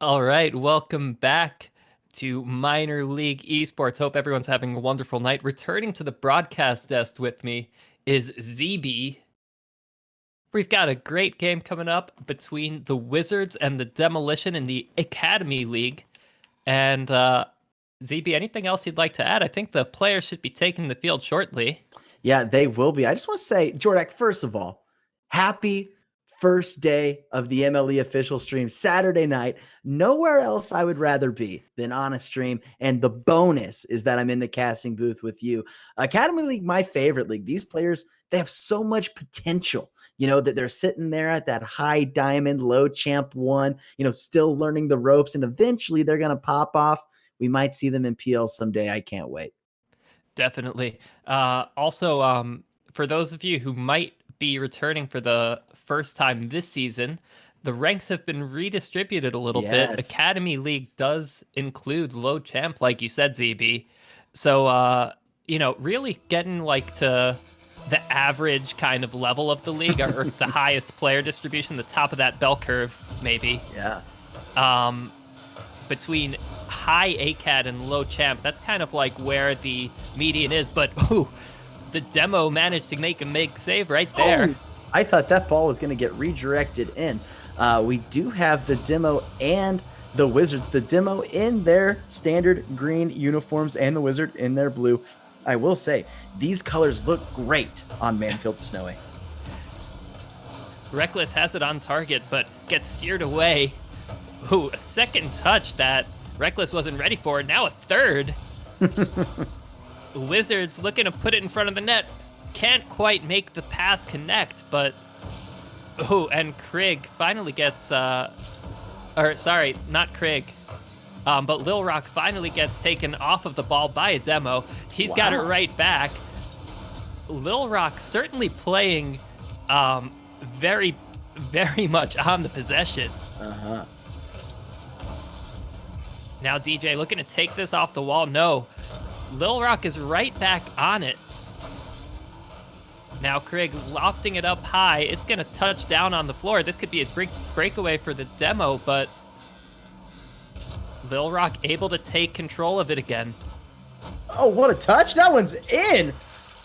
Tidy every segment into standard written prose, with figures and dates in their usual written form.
All right, welcome back to Minor League Esports. Hope everyone's having a wonderful night. Returning to the broadcast desk with me is ZB. We've got a great game coming up between the Wizards and the Demolition in the Academy League. And ZB, anything else you'd like to add? I think the players should be taking the field shortly. Yeah, they will be. I just want to say, Jordak, first of all, happy first day of the MLE official stream, Saturday night. Nowhere else I would rather be than on a stream. And the bonus is that I'm in the casting booth with you. Academy League, my favorite league. These players, they have so much potential, that they're sitting there at that high diamond, low champ one, still learning the ropes. And eventually they're going to pop off. We might see them in PL someday. I can't wait. Definitely. Also, for those of you who might be returning for the first time this season, the ranks have been redistributed a little bit. Academy League does include low champ, like you said, ZB. So, really getting to the average kind of level of the league or the highest player distribution, the top of that bell curve, maybe. Yeah. Between high ACAD and low champ, that's kind of like where the median is. But the demo managed to make a big save right there. Oh, I thought that ball was going to get redirected in. We do have the demo and the Wizards. The demo in their standard green uniforms and the Wizard in their blue. I will say, these colors look great on Manfield Snowy. Reckless has it on target, but gets steered away. Ooh, a second touch that Reckless wasn't ready for. Now a third. Wizards looking to put it in front of the net. Can't quite make the pass connect, but... Oh, and Krieg finally gets... sorry, not Krieg. But Lil Rock finally gets taken off of the ball by a demo. He's got it right back. Lil Rock certainly playing very, very much on the possession. Uh-huh. Now DJ looking to take this off the wall. No. Lil Rock is right back on it. Now Krieg lofting it up high. It's going to touch down on the floor. This could be a breakaway for the demo, but Lil Rock able to take control of it again. Oh, what a touch. That one's in.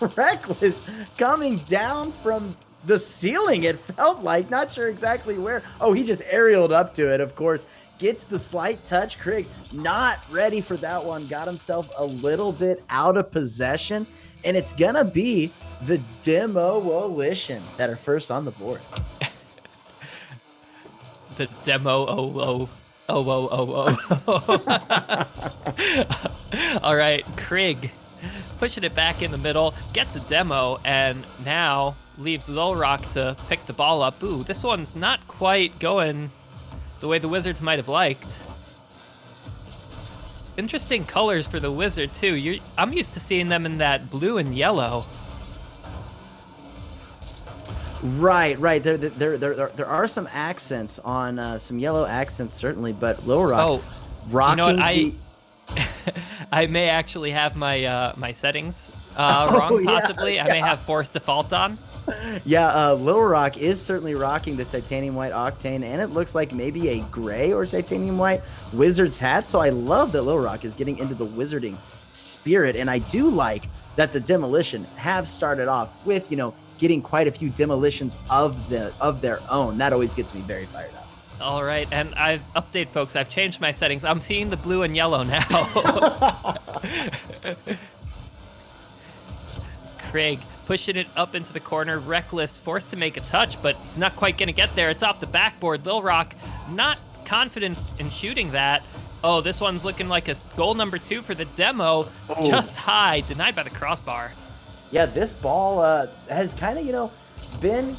Reckless coming down from the ceiling, it felt like. Not sure exactly where. Oh, he just aerialed up to it, of course. Gets the slight touch. Krieg not ready for that one. Got himself a little bit out of possession. And it's going to be the Demolition that are first on the board. The demo. Oh. All right, Krieg pushing it back in the middle. Gets a demo and now leaves Lil Rock to pick the ball up. Ooh, this one's not quite going the way the Wizards might have liked. Interesting colors for the Wizard, too. I'm used to seeing them in that blue and yellow. Right. There are some accents on some yellow accents, certainly, but Lil Rock rocking. You know what, I may actually have my my settings wrong, possibly. Yeah. I may have forced default on. Yeah, Lil Rock is certainly rocking the titanium white octane, and it looks like maybe a gray or titanium white Wizards hat. So I love that Lil Rock is getting into the wizarding spirit, and I do like that the Demolition have started off with, getting quite a few demolitions of their own. That always gets me very fired up. All right, and folks. I've changed my settings. I'm seeing the blue and yellow now. Krieg pushing it up into the corner. Reckless forced to make a touch, but he's not quite going to get there. It's off the backboard. Lil Rock not confident in shooting that. Oh, this one's looking like a goal number 2 for the demo. Oh. Just high, denied by the crossbar. Yeah, this ball has kind of, been,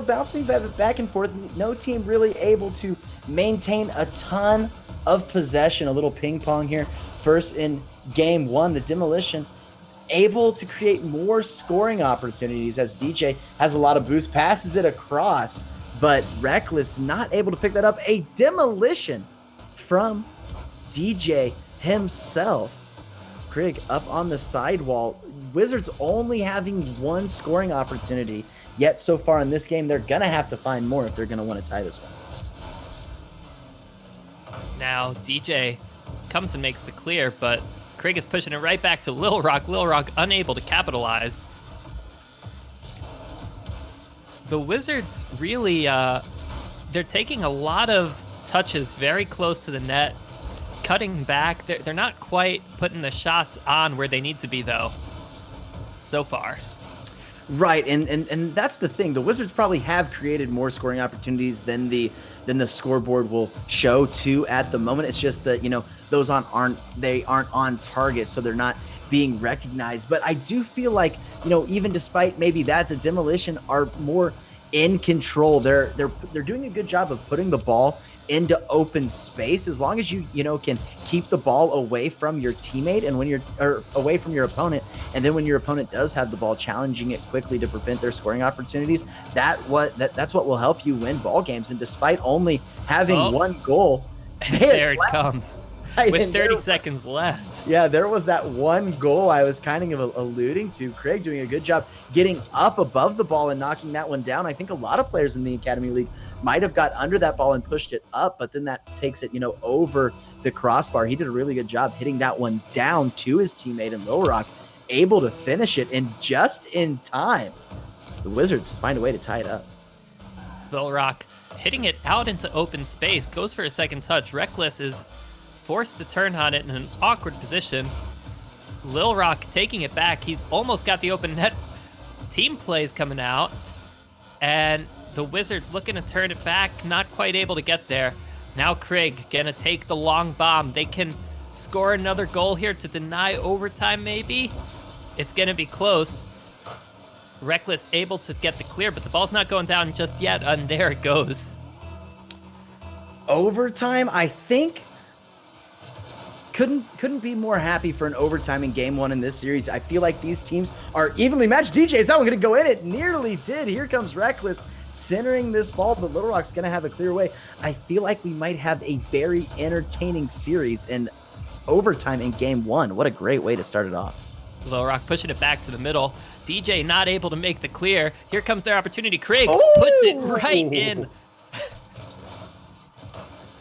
bouncing back and forth. No team really able to maintain a ton of possession. A little ping pong here. First in game 1, the Demolition able to create more scoring opportunities as DJ has a lot of boost, passes it across, but Reckless not able to pick that up. A Demolition from DJ himself. Krieg up on the sidewall. Wizards only having one scoring opportunity yet so far in this game. They're going to have to find more if they're going to want to tie this one. Now DJ comes and makes the clear, but Krieg is pushing it right back to Lil Rock. Lil Rock unable to capitalize. The Wizards really, they're taking a lot of touches very close to the net, cutting back. They're not quite putting the shots on where they need to be, though, so far. Right, and that's the thing. The Wizards probably have created more scoring opportunities than the scoreboard will show to at the moment. It's just that, you know, those aren't on target, so they're not being recognized. But I do feel like, you know, even despite maybe that, the Demolition are more in control. They're doing a good job of putting the ball into open space, as long as you know, can keep the ball away from your teammate and away from your opponent. And then when your opponent does have the ball, challenging it quickly to prevent their scoring opportunities. That's what will help you win ball games. And despite only having one goal, there it comes. With 30 seconds left. Yeah, there was that one goal I was kind of alluding to. Krieg doing a good job getting up above the ball and knocking that one down. I think a lot of players in the Academy League might have got under that ball and pushed it up, but then that takes it, you know, over the crossbar. He did a really good job hitting that one down to his teammate in Lil Rock, able to finish it, and just in time, the Wizards find a way to tie it up. Lil Rock hitting it out into open space, goes for a second touch. Reckless is forced to turn on it in an awkward position. Lil Rock taking it back. He's almost got the open net. Team plays coming out, and the Wizards looking to turn it back, not quite able to get there. Now Krieg gonna take the long bomb. They can score another goal here to deny overtime, maybe. It's gonna be close. Reckless able to get the clear, but the ball's not going down just yet, and there it goes. Overtime, I think. Couldn't be more happy for an overtime in game one in this series. I feel like these teams are evenly matched. DJ, is that one going to go in? It nearly did. Here comes Reckless centering this ball, but Little Rock's going to have a clear way. I feel like we might have a very entertaining series in overtime in game one. What a great way to start it off. Little Rock pushing it back to the middle. DJ not able to make the clear. Here comes their opportunity. Krieg puts it right in.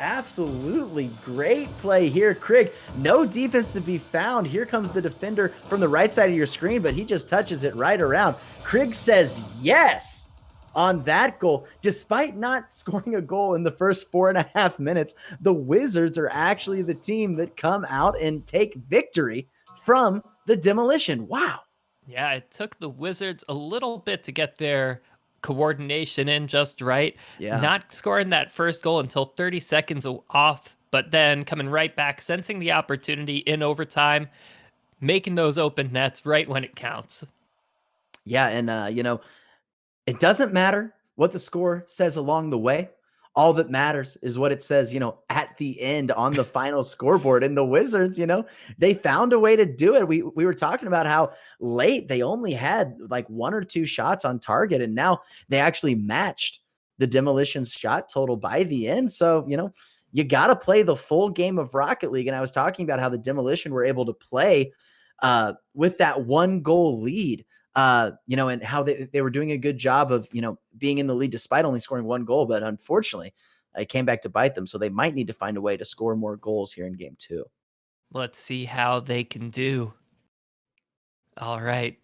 Absolutely great play here. Krieg, no defense to be found. Here comes the defender from the right side of your screen, but he just touches it right around. Krieg says yes on that goal. Despite not scoring a goal in the first 4.5 minutes, the Wizards are actually the team that come out and take victory from the Demolition. Wow. Yeah, it took the Wizards a little bit to get their coordination in just right. Yeah. Not scoring that first goal until 30 seconds off, but then coming right back, sensing the opportunity in overtime, making those open nets right when it counts. Yeah, and you know, it doesn't matter what the score says along the way. All that matters is what it says, you know, at the end on the final scoreboard. And the Wizards, you know, they found a way to do it. We were talking about how late they only had like 1 or 2 shots on target, and now they actually matched the Demolition's shot total by the end. So, you know, you got to play the full game of Rocket League. And I was talking about how the Demolition were able to play with that 1 goal lead. You know, and how they were doing a good job of, you know, being in the lead despite only scoring 1 goal. But unfortunately, it came back to bite them. So they might need to find a way to score more goals here in game 2. Let's see how they can do. All right.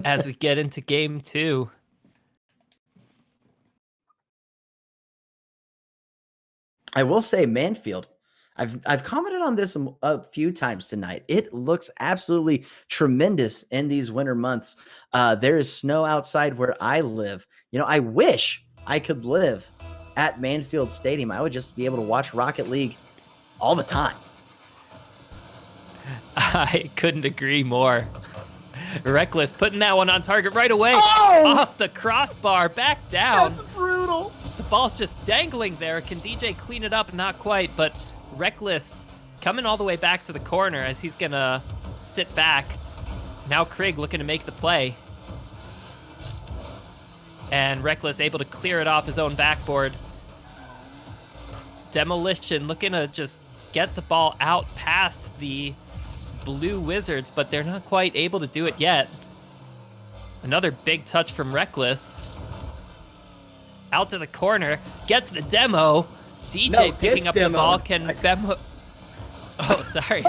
As we get into game 2. I will say Manfield, I've commented on this a few times tonight. It looks absolutely tremendous in these winter months. There is snow outside where I live. You know, I wish I could live at Manfield Stadium. I would just be able to watch Rocket League all the time. I couldn't agree more. Reckless putting that one on target right away. Off the crossbar, back down. That's brutal. The ball's just dangling there. Can DJ clean it up? Not quite, but Reckless coming all the way back to the corner as he's gonna sit back. Now Krieg looking to make the play. And Reckless able to clear it off his own backboard. Demolition looking to just get the ball out past the Blue Wizards, but they're not quite able to do it yet. Another big touch from Reckless. Out to the corner, gets the demo. DJ picking up the ball. Can Bemo... Oh, sorry.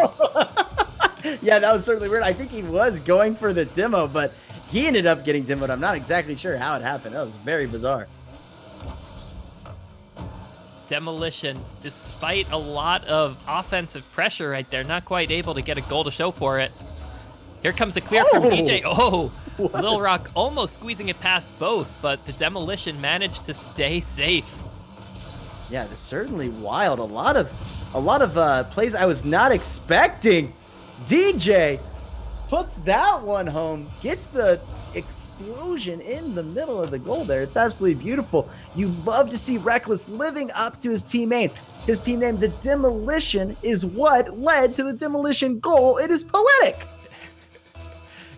Yeah, that was certainly weird. I think he was going for the demo, but he ended up getting demoed. I'm not exactly sure how it happened. That was very bizarre. Demolition, despite a lot of offensive pressure right there, not quite able to get a goal to show for it. Here comes a clear from DJ. Oh, Lil Rock almost squeezing it past both, but the Demolition managed to stay safe. Yeah, that's certainly wild. A lot of plays I was not expecting. DJ puts that one home, gets the explosion in the middle of the goal there. It's absolutely beautiful. You love to see Reckless living up to his team name. His team name, the Demolition, is what led to the Demolition goal. It is poetic.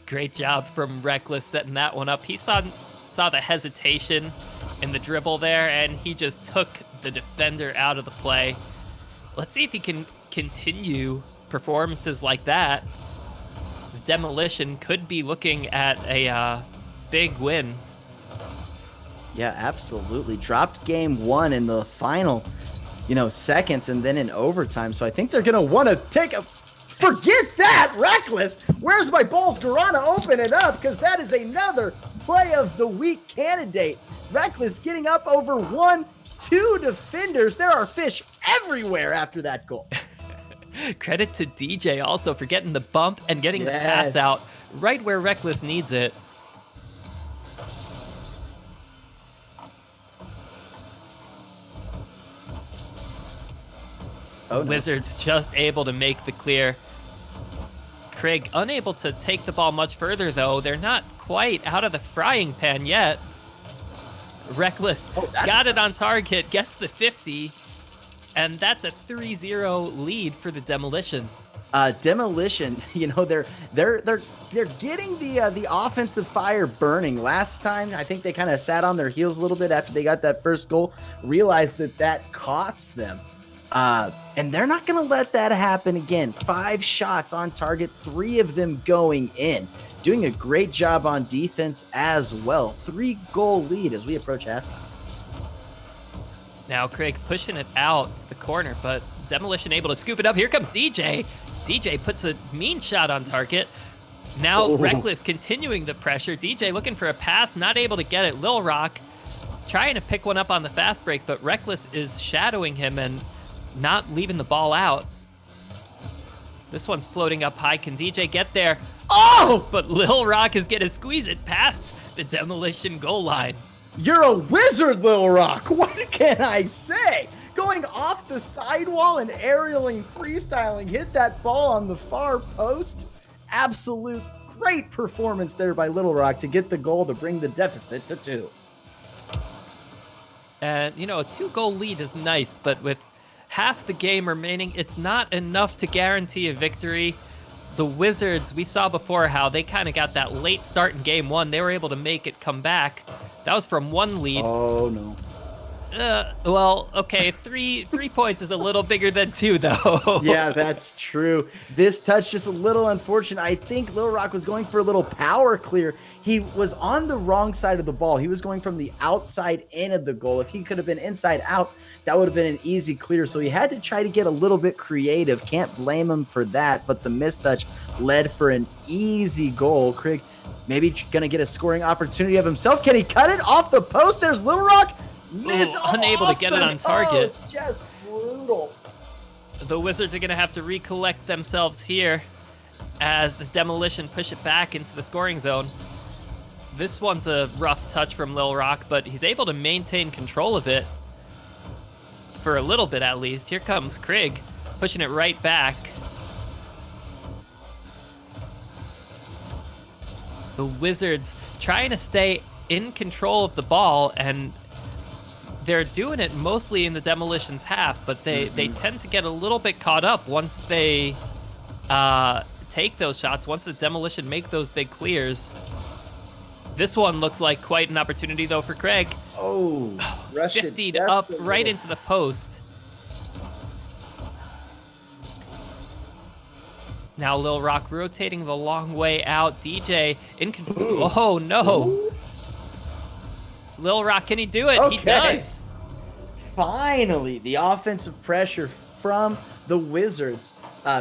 Great job from Reckless setting that one up. He saw the hesitation in the dribble there, and he just took the defender out of the play. Let's see if he can continue performances like that. The Demolition could be looking at a big win. Yeah, absolutely. Dropped game 1 in the final, seconds, and then in overtime. So I think they're gonna want to take a. Forget that, Reckless. Where's my balls, Garana? Open it up, because that is another play of the week candidate. Reckless getting up over 1-2 defenders. There are fish everywhere after that goal. Credit to DJ also for getting the bump and getting the pass out right where Reckless needs it. Oh, no. Wizards just able to make the clear. Craig unable to take the ball much further, though. They're not quite out of the frying pan yet. Reckless got it on target, gets the 50, and that's a 3-0 lead for the Demolition. Demolition, they're getting the offensive fire burning. Last time, I think they kind of sat on their heels a little bit after they got that first goal, realized that costs them. And they're not going to let that happen again. 5 shots on target, 3 of them going in. Doing a great job on defense as well. 3-goal lead as we approach halftime. Now Craig pushing it out to the corner, but Demolition able to scoop it up. Here comes DJ. DJ puts a mean shot on target. Now Reckless continuing the pressure. DJ looking for a pass, not able to get it. Lil Rock trying to pick one up on the fast break, but Reckless is shadowing him and not leaving the ball out. This one's floating up high. Can DJ get there? Oh! But Lil Rock is going to squeeze it past the Demolition goal line. You're a wizard, Lil Rock. What can I say? Going off the sidewall and aerialing, freestyling, hit that ball on the far post. Absolute great performance there by Lil Rock to get the goal to bring the deficit to 2. And, a 2-goal lead is nice, but with half the game remaining, it's not enough to guarantee a victory. The Wizards, we saw before how they kind of got that late start in game 1. They were able to make it come back. That was from 1 lead. Oh, no. Well, okay, 3 points is a little bigger than 2, though. Yeah, that's true. This touch just a little unfortunate. I think Lil Rock was going for a little power clear. He was on the wrong side of the ball. He was going from the outside in of the goal. If he could have been inside out, that would have been an easy clear. So he had to try to get a little bit creative. Can't blame him for that, but the mistouch led for an easy goal. Craig maybe going to get a scoring opportunity of himself. Can he cut it off the post? There's Lil Rock. Unable to get it on target. Just brutal. The Wizards are going to have to recollect themselves here as the Demolition push it back into the scoring zone. This one's a rough touch from Lil Rock, but he's able to maintain control of it for a little bit at least. Here comes Craig pushing it right back. The Wizards trying to stay in control of the ball, and they're doing it mostly in the Demolition's half, but they tend to get a little bit caught up once they take those shots, once the Demolition make those big clears. This one looks like quite an opportunity, though, for Craig. Oh, 50'd up right into the post. Now Lil Rock rotating the long way out. DJ in control. Oh, no. Lil Rock, can he do it? Okay. He does. finally, the offensive pressure from the Wizards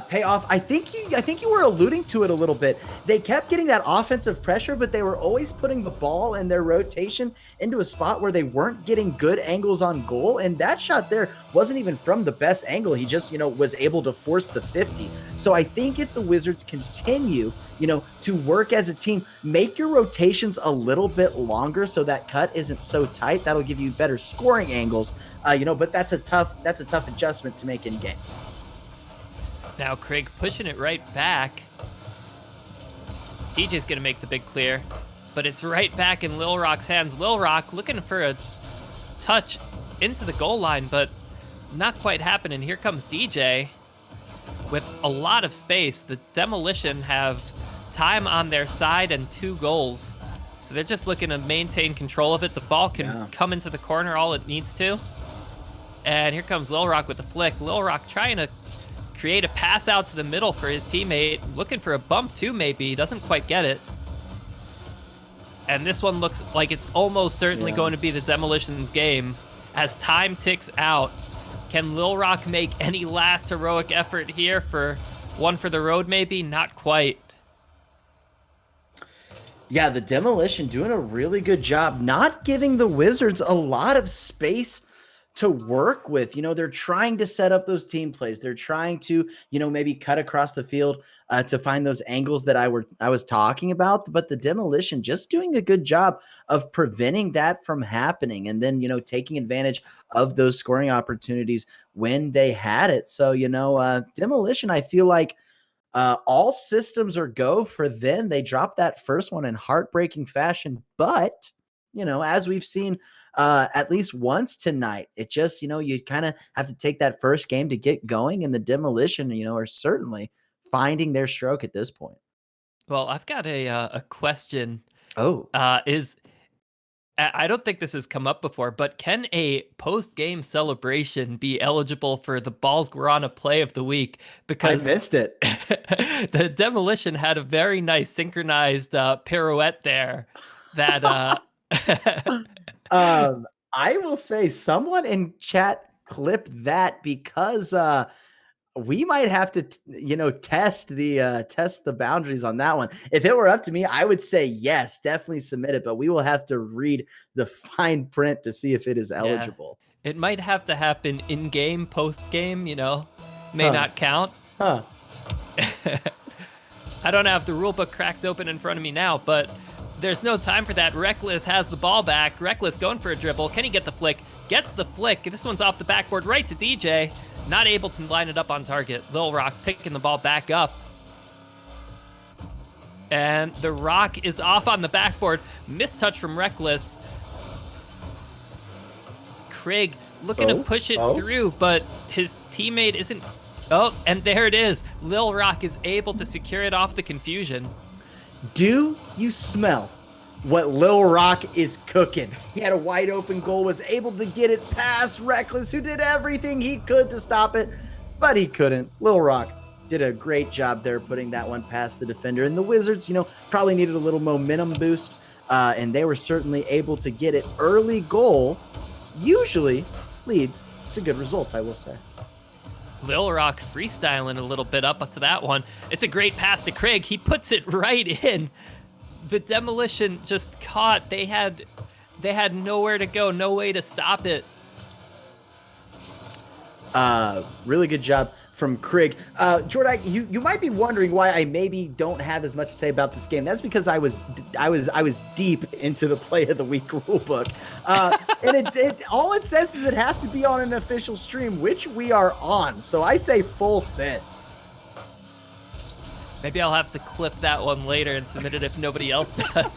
pay off. I think you were alluding to it a little bit. They kept getting that offensive pressure, but they were always putting the ball in their rotation into a spot where they weren't getting good angles on goal. And that shot there wasn't even from the best angle. He just, was able to force the 50. So I think if the Wizards continue, to work as a team, make your rotations a little bit longer so that cut isn't so tight. That'll give you better scoring angles. But that's a tough adjustment to make in game. Now Craig pushing it right back. DJ's going to make the big clear, but it's right back in Lil Rock's hands. Lil Rock looking for a touch into the goal line, but not quite happening. Here comes DJ with a lot of space. The Demolition have time on their side and 2 goals. So they're just looking to maintain control of it. The ball can come into the corner all it needs to. And here comes Lil Rock with the flick. Lil Rock trying to create a pass out to the middle for his teammate. Looking for a bump too, maybe. He doesn't quite get it. And this one looks like it's almost certainly going to be the Demolition's game. As time ticks out, can Lil Rock make any last heroic effort here for one for the road maybe? Not quite. Yeah, the Demolition doing a really good job not giving the Wizards a lot of space to work with. They're trying to set up those team plays. They're trying to, maybe cut across the field to find those angles that I was talking about. But the Demolition just doing a good job of preventing that from happening, and then taking advantage of those scoring opportunities when they had it. So Demolition, I feel like all systems are go for them. They dropped that first one in heartbreaking fashion, but as we've seen at least once tonight, it just, you kind of have to take that first game to get going, and the Demolition, are certainly finding their stroke at this point. Well, I've got a question. Oh, I don't think this has come up before, but can a post-game celebration be eligible for the Balls Guarana Play of the Week? Because I missed it. The Demolition had a very nice synchronized pirouette there that I will say someone in chat clip that, because we might have to test the boundaries on that one. If it were up to me, I would say yes, definitely submit it, but we will have to read the fine print to see if it is eligible. It might have to happen in game, post game, may not count. I don't have the rulebook cracked open in front of me now, but there's no time for that. Reckless has the ball back. Reckless going for a dribble. Can he get the flick? Gets the flick. This one's off the backboard right to DJ. Not able to line it up on target. Lil Rock picking the ball back up. And the Rock is off on the backboard. Mistouch from Reckless. Craig looking to push it through, but his teammate isn't. Oh, and there it is. Lil Rock is able to secure it off the confusion. Do you smell what Lil Rock is cooking? He had a wide open goal, was able to get it past Reckless, who did everything he could to stop it, but he couldn't. Lil Rock did a great job there putting that one past the defender. And the Wizards, probably needed a little momentum boost, and they were certainly able to get it. Early goal usually leads to good results, I will say. Lil Rock freestyling a little bit up to that one. It's a great pass to Craig. He puts it right in. The Demolition just caught. They had nowhere to go, no way to stop it. Really good job from Craig. Jordan, you might be wondering why I maybe don't have as much to say about this game. That's because I was deep into the Play of the Week rulebook. And it all it says is it has to be on an official stream, which we are on. So I say full send. Maybe I'll have to clip that one later and submit it if nobody else does.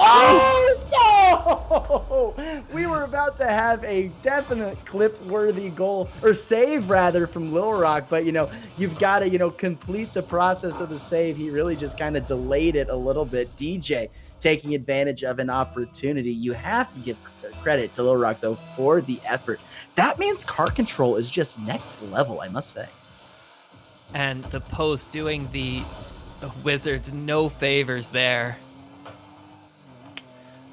Oh, no! We were about to have a definite clip-worthy goal, or save rather, from Lil Rock, but you've got to complete the process of the save. He really just kind of delayed it a little bit. DJ taking advantage of an opportunity. You have to give credit to Lil Rock though for the effort. That man's car control is just next level, I must say. And the post doing the Wizards no favors there.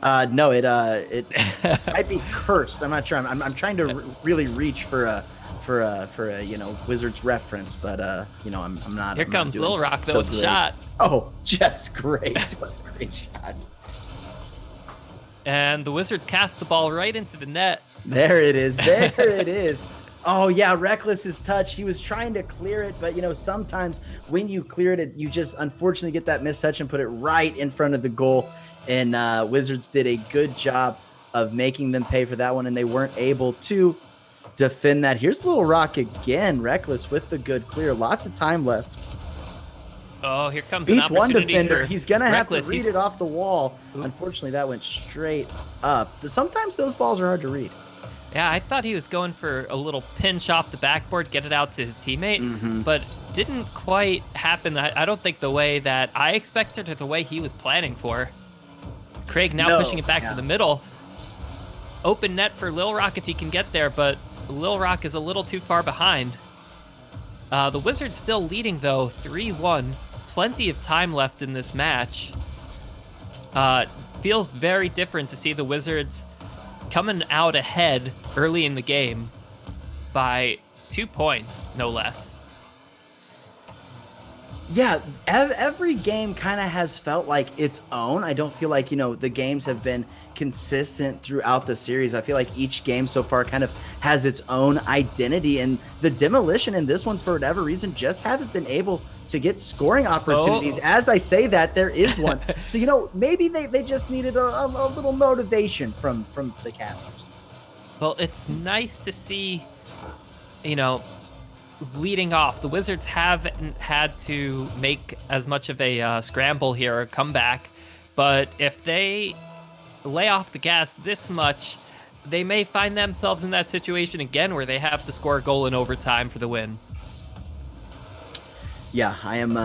No, it might be cursed. I'm not sure. I'm trying to really reach for a Wizards reference, but I'm not. Here I'm not comes doing Lil Rock though so with the great. shot. Oh, just great! What a great shot. And the Wizards cast the ball right into the net. There it is. There it is. Oh yeah, Reckless's touch. He was trying to clear it, but sometimes when you clear it, you just unfortunately get that mistouch and put it right in front of the goal. And Wizards did a good job of making them pay for that one, and they weren't able to defend that. Here's Little Rock again. Reckless with the good clear. Lots of time left. Oh, here comes Beats an one opportunity defender. for He's going to have to Reckless. read it off the wall. Oop. Unfortunately, that went straight up. Sometimes those balls are hard to read. Yeah, I thought he was going for a little pinch off the backboard, get it out to his teammate, but didn't quite happen. I don't think the way that I expected or the way he was planning for. Craig now pushing it back to the middle. Open net for Lil Rock if he can get there, but Lil Rock is a little too far behind. The Wizards still leading, though, 3-1. Plenty of time left in this match. Feels very different to see the Wizards coming out ahead early in the game by 2 points, no less. Yeah, every game kind of has felt like its own. I don't feel like, the games have been consistent throughout the series. I feel like each game so far kind of has its own identity, and the Demolition in this one, for whatever reason, just haven't been able to get scoring opportunities. As I say that, there is one. So, maybe they just needed a little motivation from the casters. Well, it's nice to see, leading off. The Wizards haven't had to make as much of a scramble here or comeback, but if they lay off the gas this much, they may find themselves in that situation again where they have to score a goal in overtime for the win. Yeah, I am.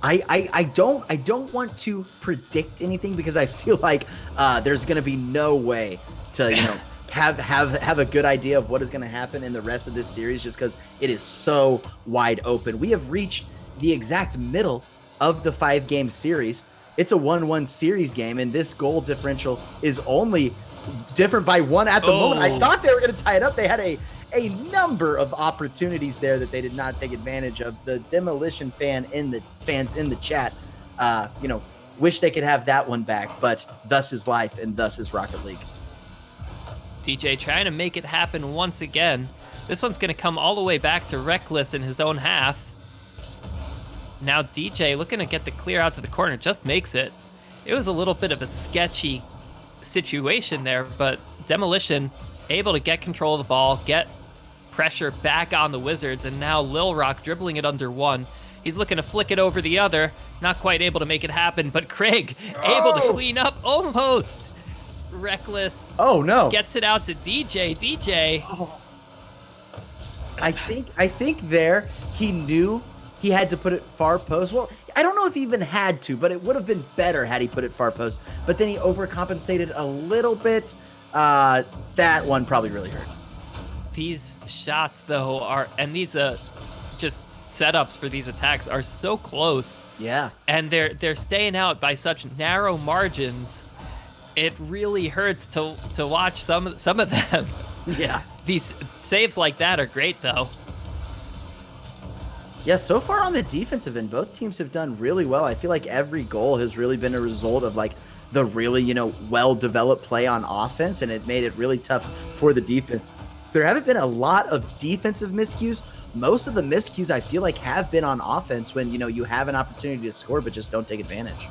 I don't want to predict anything because I feel like there's going to be no way to have a good idea of what is going to happen in the rest of this series, just because it is so wide open. We have reached the exact middle of the 5-game series. It's a 1-1 series game, and this goal differential is only different by 1 at the moment. I thought they were going to tie it up. They had a number of opportunities there that they did not take advantage of. The Demolition fans in the chat, wish they could have that one back, but thus is life and thus is Rocket League. DJ trying to make it happen once again. This one's going to come all the way back to Reckless in his own half. Now DJ looking to get the clear out to the corner, just makes it. It was a little bit of a sketchy situation there, but Demolition able to get control of the ball, get pressure back on the Wizards, and now Lil Rock dribbling it under one. He's looking to flick it over the other, not quite able to make it happen, but Craig able to clean up almost. Reckless. Oh no! Gets it out to DJ. DJ. Oh. I think there he knew he had to put it far post. Well, I don't know if he even had to, but it would have been better had he put it far post. But then he overcompensated a little bit. That one probably really hurt. These shots though and these just setups for these attacks are so close. Yeah. And they're staying out by such narrow margins. It really hurts to watch some of them. Yeah. These saves like that are great though. Yeah, so far on the defensive end, both teams have done really well. I feel like every goal has really been a result of like the really, well-developed play on offense, and it made it really tough for the defense. There haven't been a lot of defensive miscues. Most of the miscues I feel like have been on offense when, you have an opportunity to score but just don't take advantage.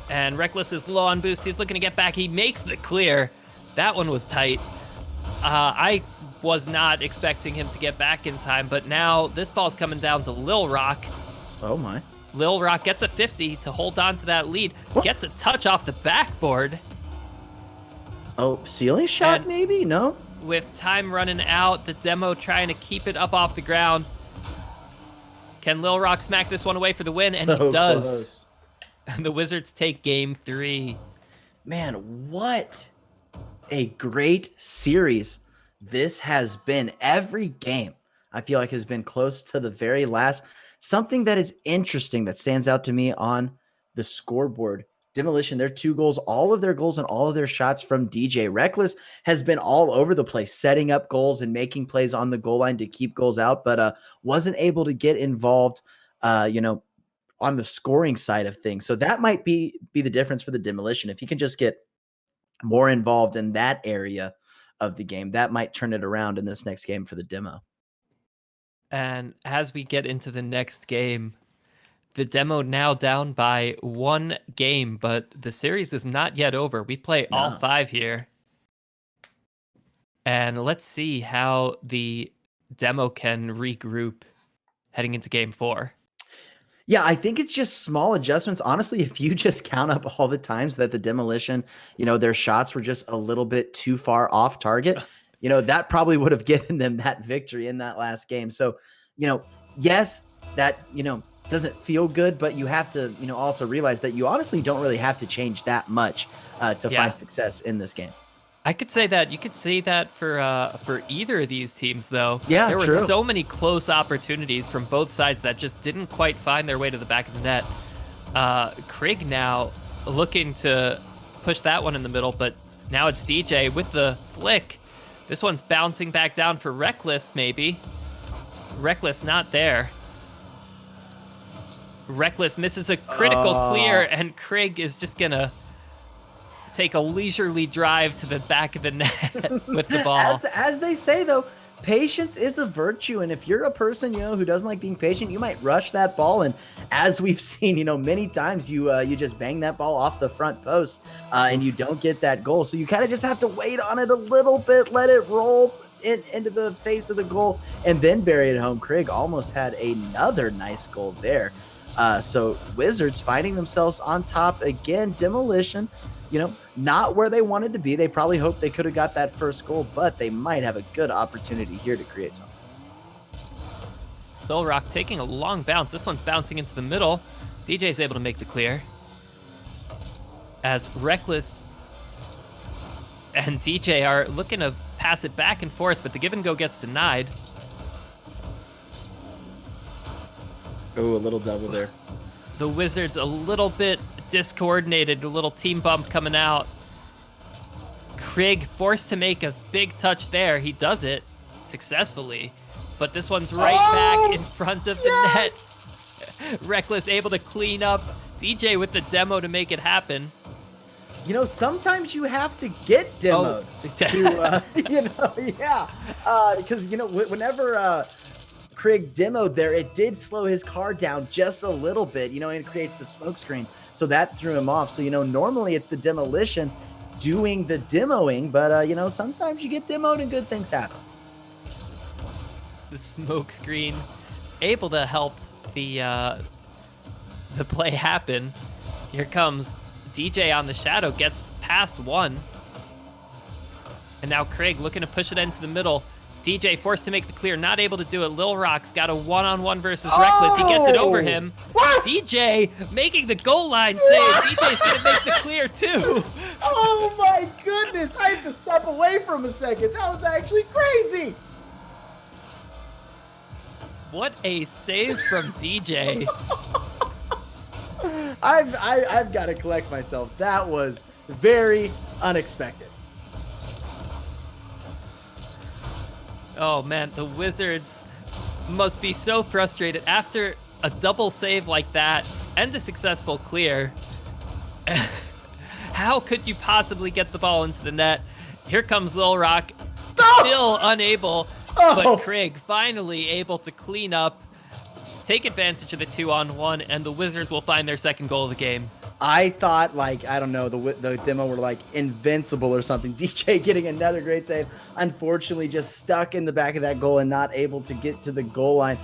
And Reckless is low on boost. He's looking to get back. He makes the clear. That one was tight. I was not expecting him to get back in time, but now this ball's coming down to Lil Rock. Oh my. Lil Rock gets a 50 to hold on to that lead. What? Gets a touch off the backboard. Oh, ceiling shot And maybe? No? With time running out, the Demo trying to keep it up off the ground. Can Lil Rock smack this one away for the win? And So he does. close. The Wizards take game 3. Man, what a great series this has been. Every game, I feel like, has been close to the very last. Something that is interesting that stands out to me on the scoreboard, Demolition, their 2 goals, all of their goals and all of their shots from DJ. Reckless has been all over the place, setting up goals and making plays on the goal line to keep goals out, but wasn't able to get involved, on the scoring side of things. So that might be the difference for the Demolition. If you can just get more involved in that area of the game, that might turn it around in this next game for the Demo. And as we get into the next game, the Demo now down by 1 game, but the series is not yet over. We play all 5 here. And let's see how the Demo can regroup heading into game 4. Yeah, I think it's just small adjustments. Honestly, if you just count up all the times that the Demolition, their shots were just a little bit too far off target, that probably would have given them that victory in that last game. So, yes, that, doesn't feel good, but you have to, also realize that you honestly don't really have to change that much to find success in this game. I could say that. You could say that for either of these teams, though. Yeah, there were so many close opportunities from both sides that just didn't quite find their way to the back of the net. Krieg now looking to push that one in the middle, but now it's DJ with the flick. This one's bouncing back down for Reckless, maybe. Reckless not there. Reckless misses a critical clear, and Krieg is just gonna take a leisurely drive to the back of the net with the ball. As they say, though, patience is a virtue, and if you're a person who doesn't like being patient, you might rush that ball, and as we've seen many times, you just bang that ball off the front post and you don't get that goal. So you kind of just have to wait on it a little bit, let it roll into the face of the goal, and then bury it home. Krieg almost had another nice goal there. So Wizards finding themselves on top again. Demolition, not where they wanted to be. They probably hoped they could have got that first goal, but they might have a good opportunity here to create something. Lil Rock taking a long bounce. This one's bouncing into the middle. DJ's able to make the clear. As Reckless and DJ are looking to pass it back and forth, but the give and go gets denied. Oh, a little double there. The Wizards a little bit discoordinated, a little team bump coming out. Krieg forced to make a big touch there. He does it successfully, but this one's right back in front of the net. Reckless able to clean up. DJ with the Demo to make it happen. Sometimes you have to get demoed because whenever Krieg demoed there, it did slow his car down just a little bit, and it creates the smoke screen. So that threw him off. So, normally it's the Demolition doing the demoing, but, sometimes you get demoed and good things happen. The smoke screen able to help the play happen. Here comes DJ on the shadow, gets past one. And now Krieg looking to push it into the middle. DJ forced to make the clear, not able to do it. Lil Rock's got a one-on-one versus Reckless. He gets it over him. What? DJ making the goal line save. DJ's gonna make the clear too. Oh my goodness, I had to step away from a second. That was actually crazy. What a save from DJ. I've got to collect myself. That was very unexpected. Oh man, the Wizards must be so frustrated after a double save like that and a successful clear. How could you possibly get the ball into the net? Here comes Lil Rock, still unable, but Krieg finally able to clean up, take advantage of the 2-on-1, and the Wizards will find their second goal of the game. I thought, I don't know, the Demo were invincible or something. DJ getting another great save. Unfortunately, just stuck in the back of that goal and not able to get to the goal line.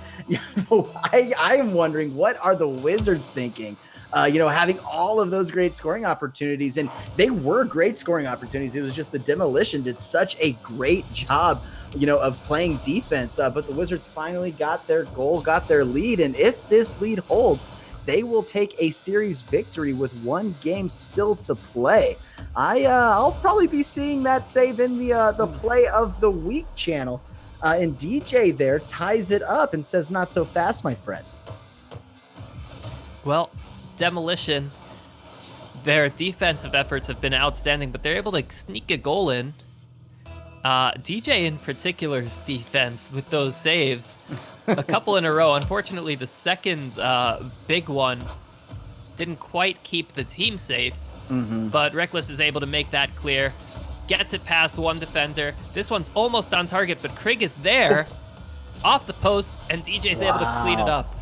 I am wondering, what are the Wizards thinking? Having all of those great scoring opportunities, and they were great scoring opportunities. It was just the Demolition did such a great job, of playing defense. But the Wizards finally got their goal, got their lead, and if this lead holds, they will take a series victory with one game still to play. I'll probably be seeing that save in the play of the week channel. And DJ there ties it up and says, "Not so fast, my friend." Well, Demolition Their defensive efforts have been outstanding, but they're able to sneak a goal in. DJ in particular's defense with those saves, a couple in a row. Unfortunately, the second big one didn't quite keep the team safe, but Reckless is able to make that clear. Gets it past one defender. This one's almost on target, but Krieg is there off the post, and DJ's able to clean it up.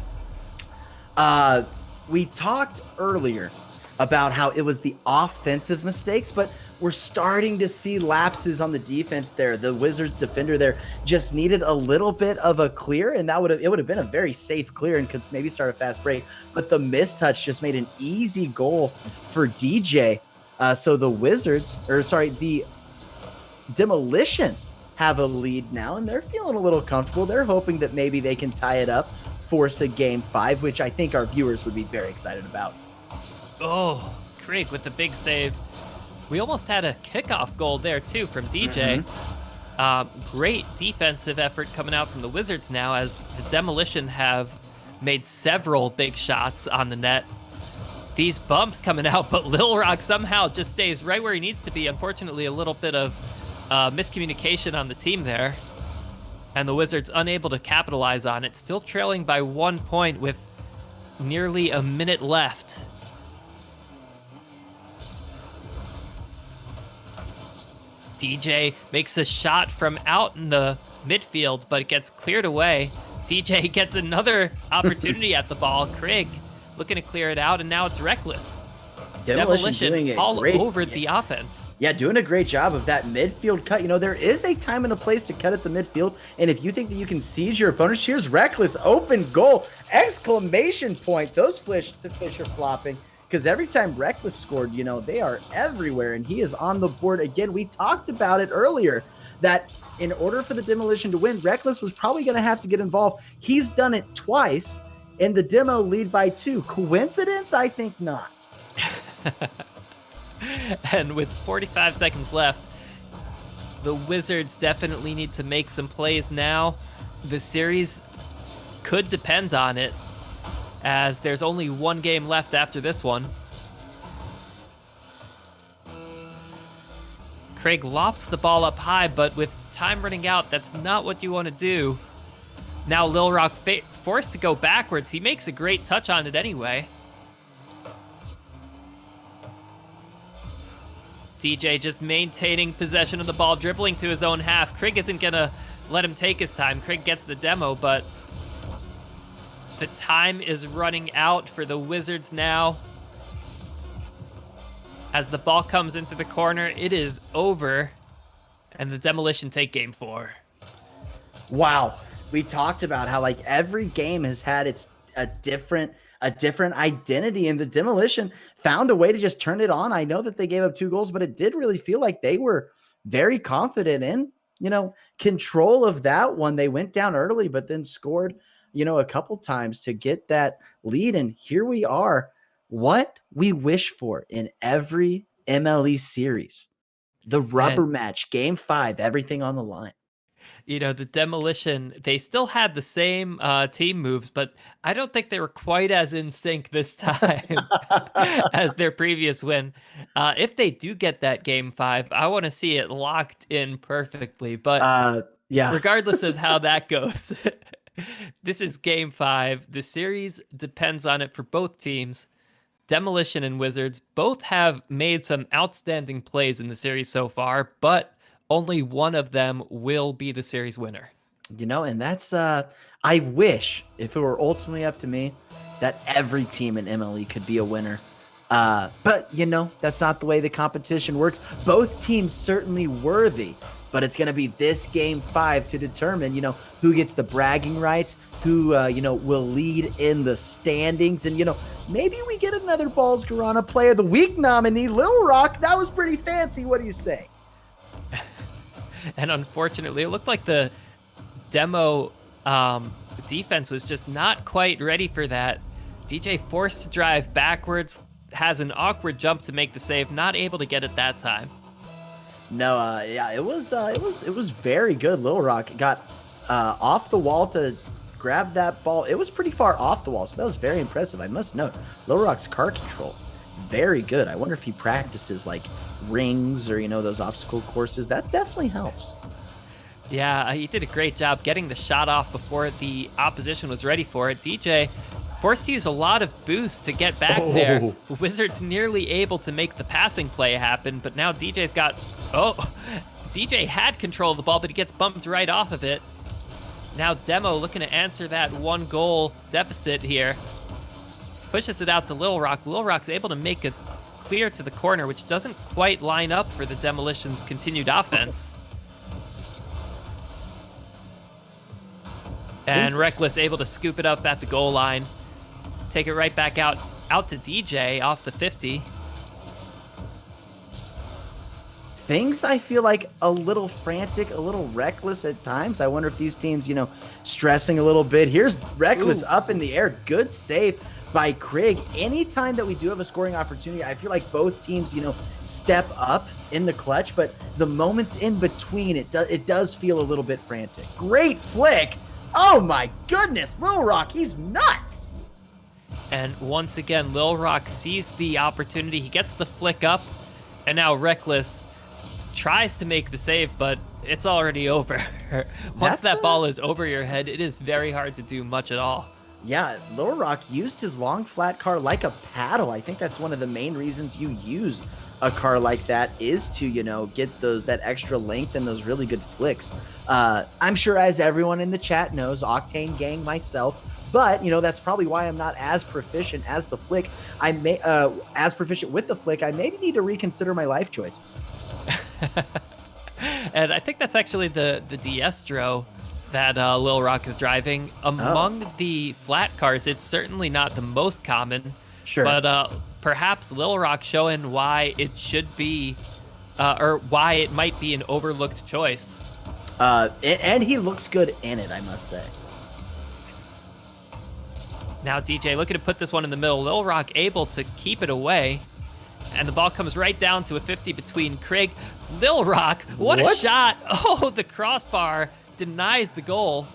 We talked earlier about how it was the offensive mistakes, but we're starting to see lapses on the defense there. The Wizards defender there just needed a little bit of a clear, and it would have been a very safe clear and could maybe start a fast break. But the mistouch just made an easy goal for DJ. So the the Demolition have a lead now, and they're feeling a little comfortable. They're hoping that maybe they can tie it up, force a game 5, which I think our viewers would be very excited about. Oh, Krieg with the big save. We almost had a kickoff goal there, too, from DJ. Great defensive effort coming out from the Wizards now, as the Demolition have made several big shots on the net. These bumps coming out, but Lil Rock somehow just stays right where he needs to be. Unfortunately, a little bit of miscommunication on the team there, and the Wizards unable to capitalize on it. Still trailing by 1 point with nearly a minute left. DJ makes a shot from out in the midfield, but it gets cleared away. DJ gets another opportunity at the ball. Krieg looking to clear it out, and now it's Reckless. Demolition doing all over the offense. Yeah, doing a great job of that midfield cut. You know, there is a time and a place to cut at the midfield, and if you think that you can siege your opponents, here's Reckless, open goal, exclamation point. The fish are flopping, because every time Reckless scored, you know, they are everywhere, and he is on the board again. We talked about it earlier, that in order for the Demolition to win, Reckless was probably going to have to get involved. He's done it twice, and the Demo lead by 2. Coincidence? I think not. And with 45 seconds left, the Wizards definitely need to make some plays now. The series could depend on it, as there's only one game left after this one. Krieg lofts the ball up high, but with time running out, that's not what you want to do. Now Lil Rock forced to go backwards. He makes a great touch on it anyway. DJ just maintaining possession of the ball, dribbling to his own half. Krieg isn't going to let him take his time. Krieg gets the demo, but the time is running out for the Wizards now. As the ball comes into the corner, it is over, and the Demolition take game 4. Wow. We talked about how, like, every game has had a different identity, and the Demolition found a way to just turn it on. I know that they gave up 2 goals, but it did really feel like they were very confident in, you know, control of that one. They went down early, but then scored, you know, a couple times to get that lead. And here we are, what we wish for in every MLE series, the rubber match, game 5, everything on the line. You know, the Demolition, they still had the same team moves, but I don't think they were quite as in sync this time as their previous win. If they do get that game 5, I want to see it locked in perfectly. But yeah, regardless of how that goes, this is game 5. The series depends on it for both teams. Demolition and Wizards both have made some outstanding plays in the series so far, but only one of them will be the series winner. You know, and that's, I wish, if it were ultimately up to me, that every team in MLE could be a winner. But, you know, that's not the way the competition works. Both teams certainly worthy, but it's going to be this game 5 to determine, you know, who gets the bragging rights, who, you know, will lead in the standings. And, you know, maybe we get another Balls Garana Player of the Week nominee, Lil Rock. That was pretty fancy. What do you say? And unfortunately, it looked like the Demo defense was just not quite ready for that. DJ forced to drive backwards, has an awkward jump to make the save, not able to get it that time. No, yeah, it was very good. Lil Rock got off the wall to grab that ball. It was pretty far off the wall, so that was very impressive. I must note, Lil Rock's car control, very good. I wonder if he practices like rings or, those obstacle courses. That definitely helps. Yeah, he did a great job getting the shot off before the opposition was ready for it. DJ forced to use a lot of boost to get back there. Wizards nearly able to make the passing play happen, but now DJ's got... DJ had control of the ball, but he gets bumped right off of it. Now Demo looking to answer that 1 goal deficit here. Pushes it out to Lil Rock. Lil Rock's able to make a clear to the corner, which doesn't quite line up for the Demolition's continued offense. And Reckless able to scoop it up at the goal line. Take it right back out to DJ off the 50. Things I feel like a little frantic, a little reckless at times. I wonder if these teams, stressing a little bit. Here's Reckless up in the air. Good save by Krieg. Anytime that we do have a scoring opportunity, I feel like both teams, step up in the clutch, but the moments in between, it does feel a little bit frantic. Great flick. Oh my goodness, Lil Rock, he's nuts. And once again, Lil Rock sees the opportunity. He gets the flick up, and now Reckless tries to make the save, but it's already over. Once that ball is over your head, it is very hard to do much at all. Yeah, Lil Rock used his long flat car like a paddle. I think that's one of the main reasons you use a car like that, is to, get that extra length and those really good flicks. I'm sure, as everyone in the chat knows, Octane Gang myself, but that's probably why I'm not as proficient as the flick. As proficient with the flick, I maybe need to reconsider my life choices. And I think that's actually the Diestro that Lil Rock is driving. Among the flat cars, it's certainly not the most common. Sure. But perhaps Lil Rock showing why it should be, or why it might be an overlooked choice. And he looks good in it, I must say. Now DJ looking to put this one in the middle. Lil Rock able to keep it away. And the ball comes right down to a 50 between Krieg. Lil Rock, what a shot. Oh, the crossbar denies the goal.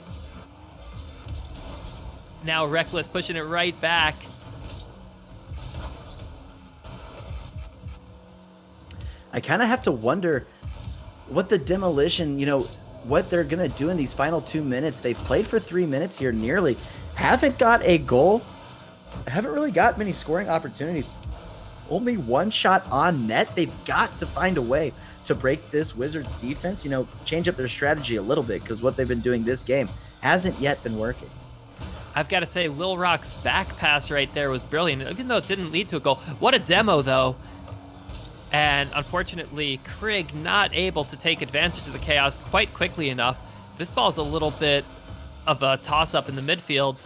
Now Reckless pushing it right back. I kind of have to wonder what the Demolition, what they're going to do in these final 2 minutes. They've played for 3 minutes here nearly. Haven't got a goal. Haven't really got many scoring opportunities. Only 1 shot on net. They've got to find a way to break this Wizards defense, change up their strategy a little bit, because what they've been doing this game hasn't yet been working. I've got to say, Lil Rock's back pass right there was brilliant, even though it didn't lead to a goal. What a demo, though. And unfortunately, Krieg not able to take advantage of the chaos quite quickly enough. This ball's a little bit of a toss-up in the midfield.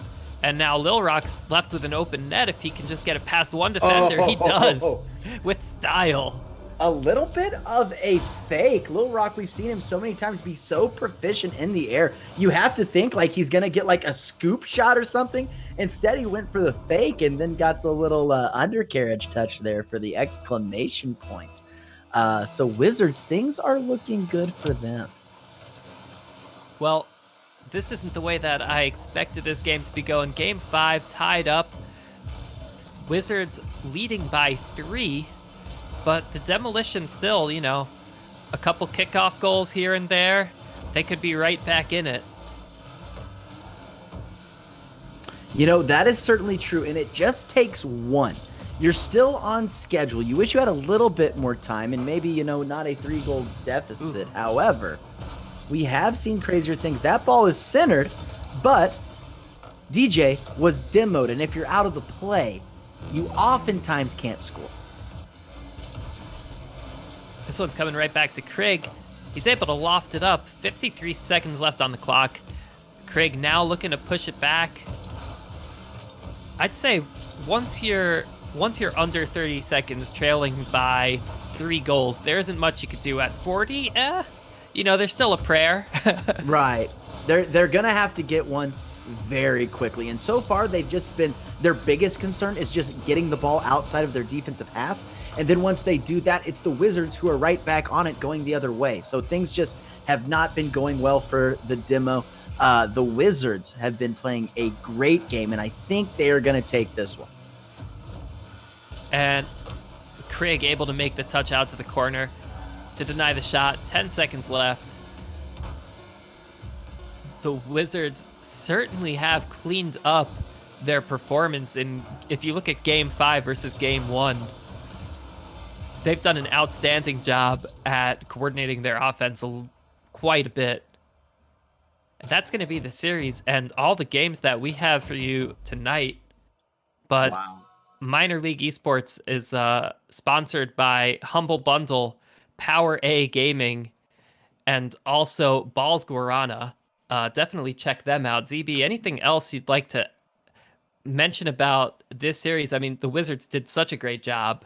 And now Lil Rock's left with an open net. If he can just get it past one defender, he does with style. A little bit of a fake. Lil Rock, we've seen him so many times be so proficient in the air. You have to think like he's going to get like a scoop shot or something. Instead, he went for the fake and then got the little undercarriage touch there for the exclamation point. So Wizards, things are looking good for them. Well, this isn't the way that I expected this game to be going. Game 5 tied up. Wizards leading by 3. But the Demolition still, a couple kickoff goals here and there. They could be right back in it. That is certainly true, and it just takes one. You're still on schedule. You wish you had a little bit more time and maybe, not a 3-goal deficit. Ooh. However, we have seen crazier things. That ball is centered, but DJ was demoed, and if you're out of the play, you oftentimes can't score. This one's coming right back to Krieg. He's able to loft it up. 53 seconds left on the clock. Krieg now looking to push it back. I'd say once you're under 30 seconds, trailing by 3 goals, there isn't much you could do. At 40, there's still a prayer. Right. They're going to have to get one very quickly. And so far, they've just been, their biggest concern is just getting the ball outside of their defensive half. And then once they do that, it's the Wizards who are right back on it going the other way. So things just have not been going well for the demo. The Wizards have been playing a great game, and I think they are going to take this one. And Craig able to make the touch out to the corner to deny the shot. 10 seconds left. The Wizards certainly have cleaned up their performance. If you look at Game 5 versus Game 1, they've done an outstanding job at coordinating their offense quite a bit. And that's going to be the series and all the games that we have for you tonight. But wow. Minor League Esports is sponsored by Humble Bundle, Power A Gaming, and also Balls Guarana. Definitely check them out. ZB, anything else you'd like to mention about this series? I mean, the Wizards did such a great job.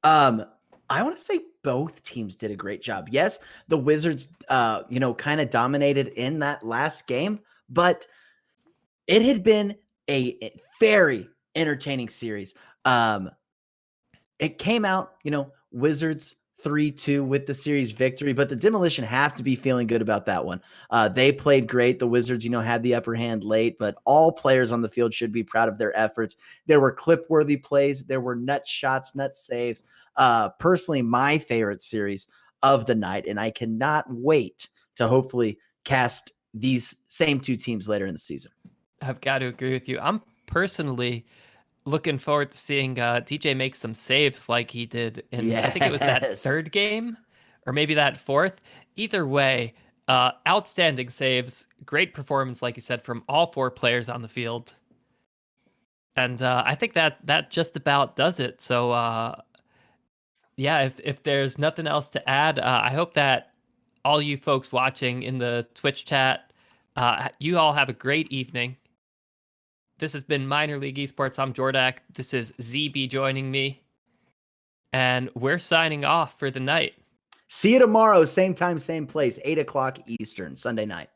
I want to say both teams did a great job. Yes, the Wizards, kind of dominated in that last game, but it had been a very entertaining series. It came out, Wizards 3-2 with the series victory, but the Demolition have to be feeling good about that one. They played great. The Wizards, had the upper hand late, but all players on the field should be proud of their efforts. There were clip-worthy plays. There were nut shots, nut saves. Personally, my favorite series of the night, and I cannot wait to hopefully cast these same two teams later in the season. I've got to agree with you. I'm personally looking forward to seeing DJ make some saves like he did in, I think it was that third game or maybe that fourth. Either way, outstanding saves, great performance, like you said, from all four players on the field. And I think that just about does it. So, yeah, if there's nothing else to add, I hope that all you folks watching in the Twitch chat, you all have a great evening. This has been Minor League Esports. I'm Jordak. This is ZB joining me. And we're signing off for the night. See you tomorrow, same time, same place, 8 o'clock Eastern, Sunday night.